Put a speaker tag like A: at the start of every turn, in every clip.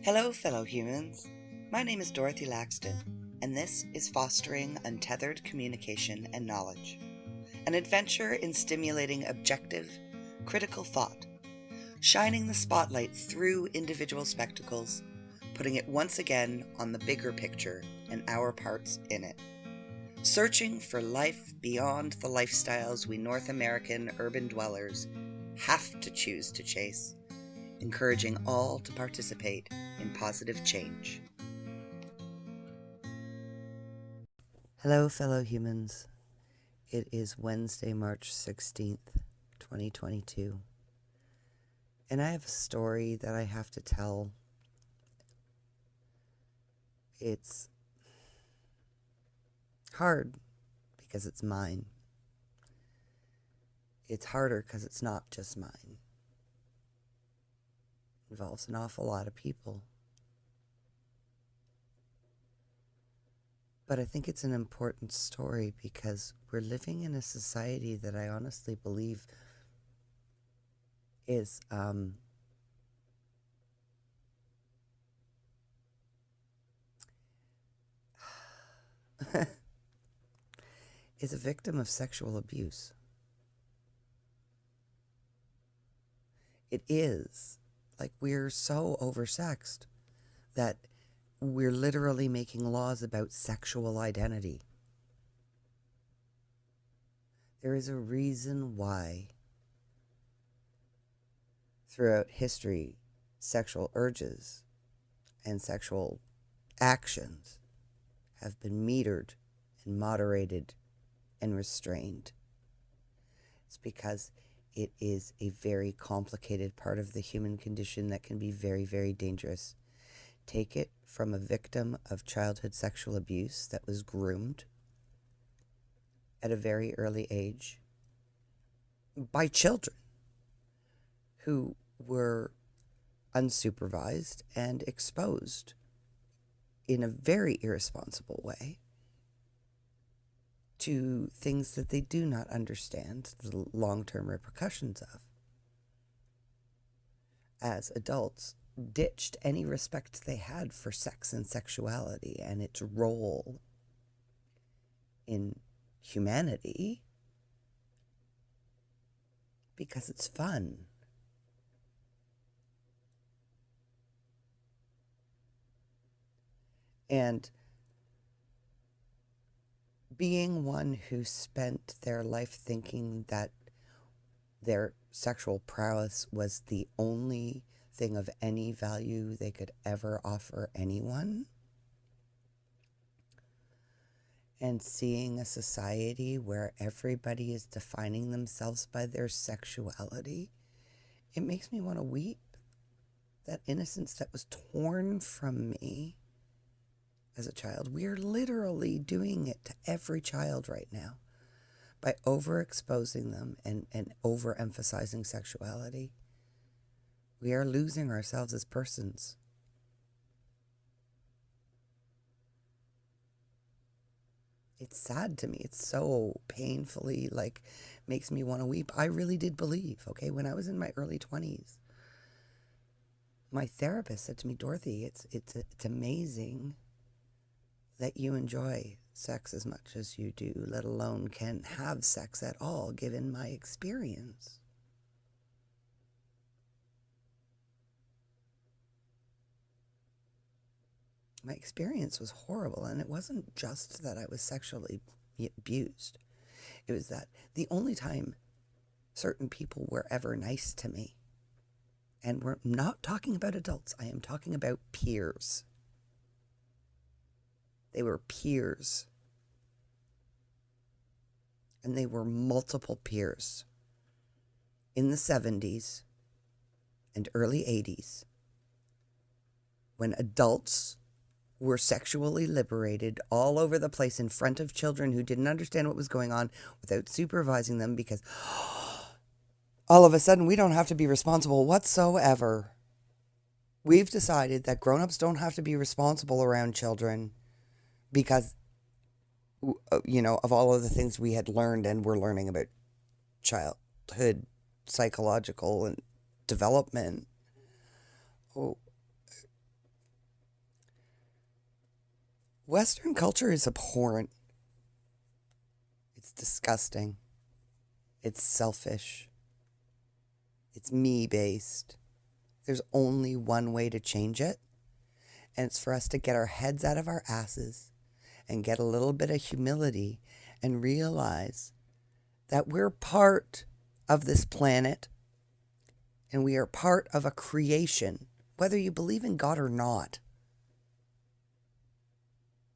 A: Hello, fellow humans. My name is Dorothy Laxton, and this is Fostering Untethered Communication and Knowledge, an adventure in stimulating objective, critical thought, shining the spotlight through individual spectacles, putting it once again on the bigger picture and our parts in it. Searching for life beyond the lifestyles we North American urban dwellers have to choose to chase, encouraging all to participate in positive change. Hello, fellow humans. It is Wednesday, March 16th, 2022. And I have a story that I have to tell. It's hard because it's mine. It's harder because it's not just mine. It involves an awful lot of people. But I think it's an important story because we're living in a society that I honestly believe is is a victim of sexual abuse. It is. Like, we're so oversexed that we're literally making laws about sexual identity. There is a reason why throughout history, sexual urges and sexual actions have been metered and moderated and restrained. It's because it is a very complicated part of the human condition that can be very, very dangerous. Take it from a victim of childhood sexual abuse that was groomed at a very early age by children who were unsupervised and exposed in a very irresponsible way to things that they do not understand the long-term repercussions of. As adults, ditched any respect they had for sex and sexuality and its role in humanity because it's fun. And being one who spent their life thinking that their sexual prowess was the only thing of any value they could ever offer anyone, and seeing a society where everybody is defining themselves by their sexuality, it makes me want to weep. That innocence that was torn from me as a child. We are literally doing it to every child right now by overexposing them and overemphasizing sexuality. We are losing ourselves as persons. It's sad to me. It's so painfully, makes me want to weep. I really did believe, when I was in my early 20s, my therapist said to me, Dorothy, it's amazing that you enjoy sex as much as you do, let alone can have sex at all, given my experience. My experience was horrible, and it wasn't just that I was sexually abused. It was that the only time certain people were ever nice to me, and we're not talking about adults, I am talking about peers. They were peers. And they were multiple peers in the 70s and early 80s when adults were sexually liberated all over the place in front of children who didn't understand what was going on without supervising them, because all of a sudden we don't have to be responsible whatsoever. We've decided that grown-ups don't have to be responsible around children because, of all of the things we had learned and were learning about childhood psychological and development. Western culture is abhorrent. It's disgusting. It's selfish. It's me-based. There's only one way to change it, and it's for us to get our heads out of our asses and get a little bit of humility and realize that we're part of this planet and we are part of a creation, whether you believe in God or not.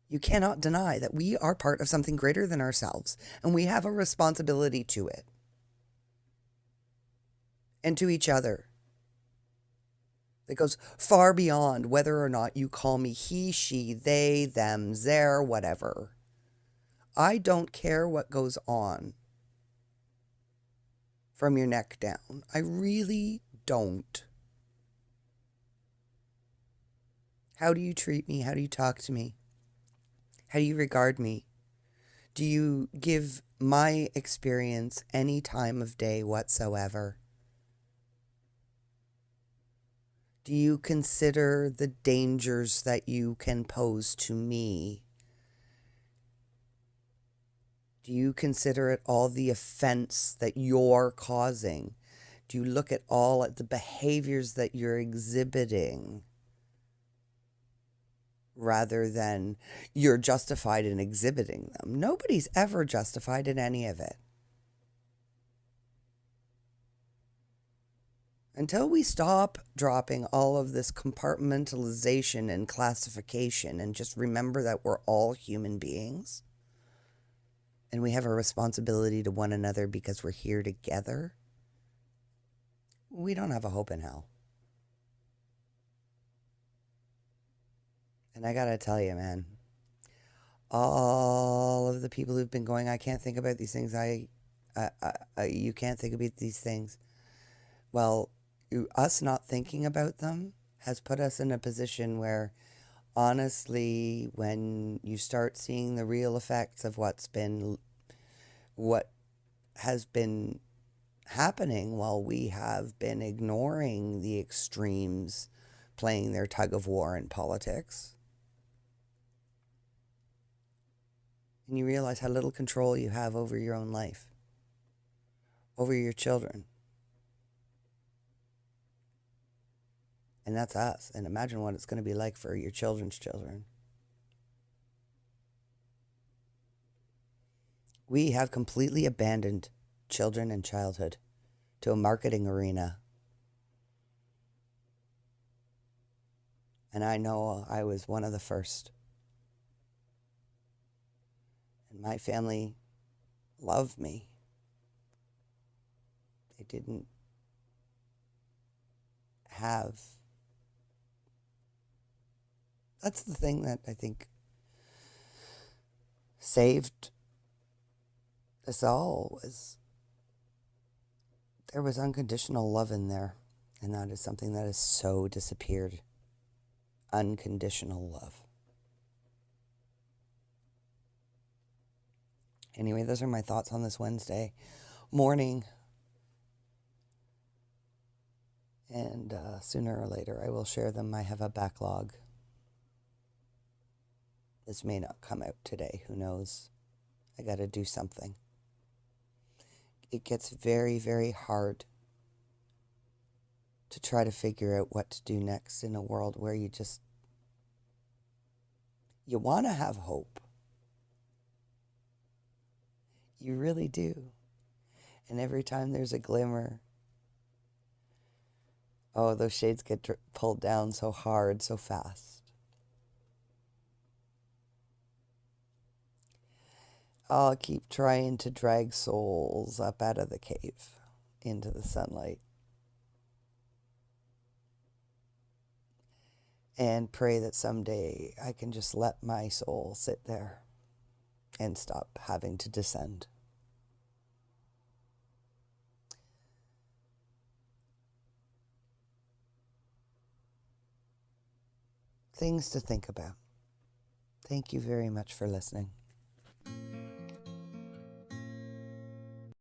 A: You cannot deny that we are part of something greater than ourselves, and we have a responsibility to it and to each other that goes far beyond whether or not you call me he, she, they, them, their, whatever. I don't care what goes on from your neck down. I really don't. How do you treat me? How do you talk to me? How do you regard me? Do you give my experience any time of day whatsoever? Do you consider the dangers that you can pose to me? Do you consider it all the offense that you're causing? Do you look at all at the behaviors that you're exhibiting rather than you're justified in exhibiting them? Nobody's ever justified in any of it. Until we stop dropping all of this compartmentalization and classification and just remember that we're all human beings and we have a responsibility to one another because we're here together, we don't have a hope in hell. And I gotta tell you, man, all of the people who've been going, I can't think about these things. You can't think about these things. Well, us not thinking about them has put us in a position where, honestly, when you start seeing the real effects of what has been happening while we have been ignoring the extremes playing their tug of war in politics, and you realize how little control you have over your own life, over your children. And that's us. And imagine what it's going to be like for your children's children. We have completely abandoned children and childhood to a marketing arena. And I know I was one of the first. And my family loved me. They didn't have... That's the thing that I think saved us all, was there was unconditional love in there. And that is something that has so disappeared. Unconditional love. Anyway, those are my thoughts on this Wednesday morning. And sooner or later I will share them. I have a backlog. This may not come out today. Who knows? I got to do something. It gets very, very hard to try to figure out what to do next in a world where you want to have hope. You really do. And every time there's a glimmer, oh, those shades get pulled down so hard, so fast. I'll keep trying to drag souls up out of the cave into the sunlight and pray that someday I can just let my soul sit there and stop having to descend. Things to think about. Thank you very much for listening.